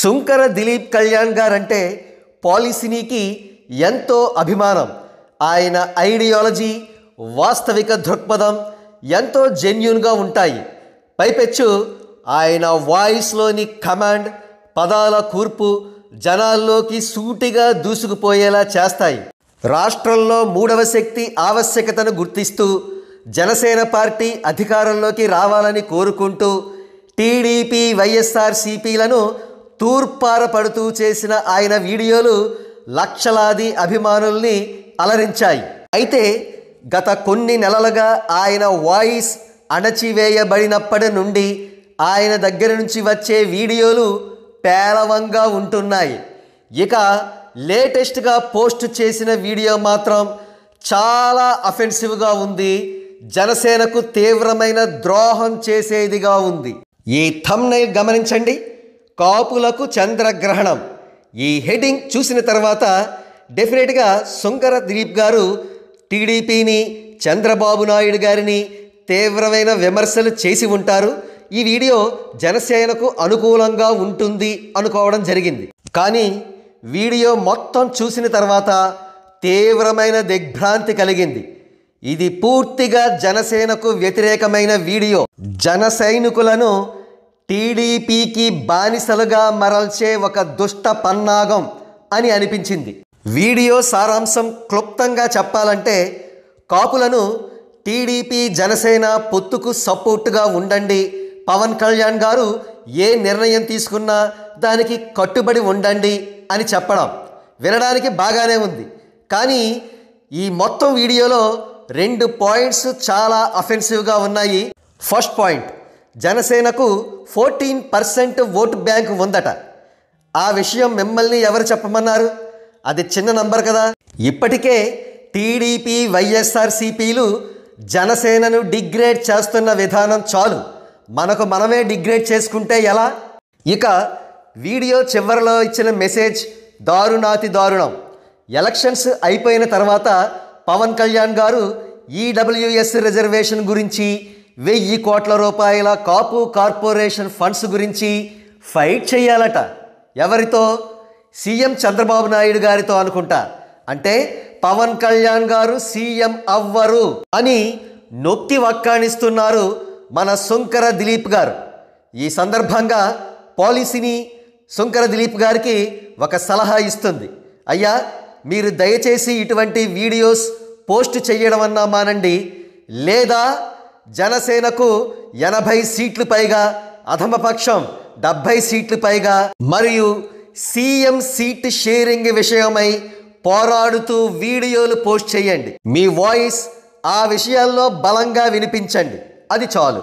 Sunkara Dilip Kalyan guarantee పాలిసినీకి ఎంతో అభిమానం. ఆయన ఐడియాలజీ, వాస్తవిక దృక్పథం ఎంతో జెన్యూన్గా ఉంటాయి. పైపెచ్చు ఆయన వాయిస్లోని కమాండ్, పదాల కూర్పు జనాల్లోకి సూటిగా దూసుకుపోయేలా చేస్తాయి. రాష్ట్రంలో మూడవ శక్తి ఆవశ్యకతను గుర్తిస్తూ జనసేన పార్టీ అధికారంలోకి రావాలని కోరుకుంటూ టీడీపీ, వైఎస్ఆర్సీపీలను తూర్పారపడుతూ చేసిన ఆయన వీడియోలు లక్షలాది అభిమానుల్ని అలరించాయి. అయితే గత కొన్ని నెలలుగా ఆయన వాయిస్ అణచివేయబడినప్పటి నుండి ఆయన దగ్గర నుంచి వచ్చే వీడియోలు పేలవంగా ఉంటున్నాయి. ఇక లేటెస్ట్గా పోస్ట్ చేసిన వీడియో మాత్రం చాలా అఫెన్సివ్గా ఉంది. జనసేనకు తీవ్రమైన ద్రోహం చేసేదిగా ఉంది. ఈ థంబ్నెయిల్ గమనించండి. కాపులకు చంద్రగ్రహణం. ఈ హెడ్డింగ్ చూసిన తర్వాత డెఫినెట్గా సుంకర దిలీప్ గారు టీడీపీని, చంద్రబాబు నాయుడు గారిని తీవ్రమైన విమర్శలు చేసి ఉంటారు. ఈ వీడియో జనసేనకు అనుకూలంగా ఉంటుంది అనుకోవడం జరిగింది. కానీ వీడియో మొత్తం చూసిన తర్వాత తీవ్రమైన దిగ్భ్రాంతి కలిగింది. ఇది పూర్తిగా జనసేనకు వ్యతిరేకమైన వీడియో. జన సైనికులను టీడీపీకి బానిసలుగా మరల్చే ఒక దుష్ట పన్నాగం అని అనిపించింది. వీడియో సారాంశం క్లుప్తంగా చెప్పాలంటే, కాపులను టీడీపీ జనసేన పొత్తుకు సపోర్టుగా ఉండండి, పవన్ కళ్యాణ్ గారు ఏ నిర్ణయం తీసుకున్నా దానికి కట్టుబడి ఉండండి అని చెప్పడం వినడానికి బాగానే ఉంది. కానీ ఈ మొత్తం వీడియోలో 2 పాయింట్స్ చాలా అఫెన్సివ్గా ఉన్నాయి. ఫస్ట్ పాయింట్, జనసేనకు 14% ఓటు బ్యాంక్ ఉందట. ఆ విషయం మిమ్మల్ని ఎవరు చెప్పమన్నారు? అది చిన్న నంబర్ కదా. ఇప్పటికే టీడీపీ, వైఎస్ఆర్సీపీలు జనసేనను డిగ్రేడ్ చేస్తున్న విధానం చాలు. మనకు మనమే డిగ్రేడ్ చేసుకుంటే ఎలా? ఇక వీడియో చివరిలో ఇచ్చిన మెసేజ్ దారుణాతి దారుణం. ఎలక్షన్స్ అయిపోయిన తర్వాత పవన్ కళ్యాణ్ గారు ఈడబ్ల్యూఎస్ రిజర్వేషన్ గురించి, 1000 కోట్ల రూపాయల కాపు కార్పొరేషన్ ఫండ్స్ గురించి ఫైట్ చేయాలట. ఎవరితో? సీఎం చంద్రబాబు నాయుడు గారితో అనుకుంటా. అంటే పవన్ కళ్యాణ్ గారు సీఎం అవ్వరు అని నొక్కి వక్కాణిస్తున్నారు మన సుంకర దిలీప్ గారు. ఈ సందర్భంగా పాలసీని సుంకర దిలీప్ గారికి ఒక సలహా ఇస్తుంది. అయ్యా, మీరు దయచేసి ఇటువంటి వీడియోస్ పోస్ట్ చేయడం అన్నా మానండి, లేదా జనసేనకు 80 సీట్లు పైగా, అధమపక్షం 70 సీట్లు పైగా మరియు సీఎం సీట్ షేరింగ్ విషయమై పోరాడుతూ వీడియోలు పోస్ట్ చేయండి. మీ వాయిస్ ఆ విషయాల్లో బలంగా వినిపించండి. అది చాలు.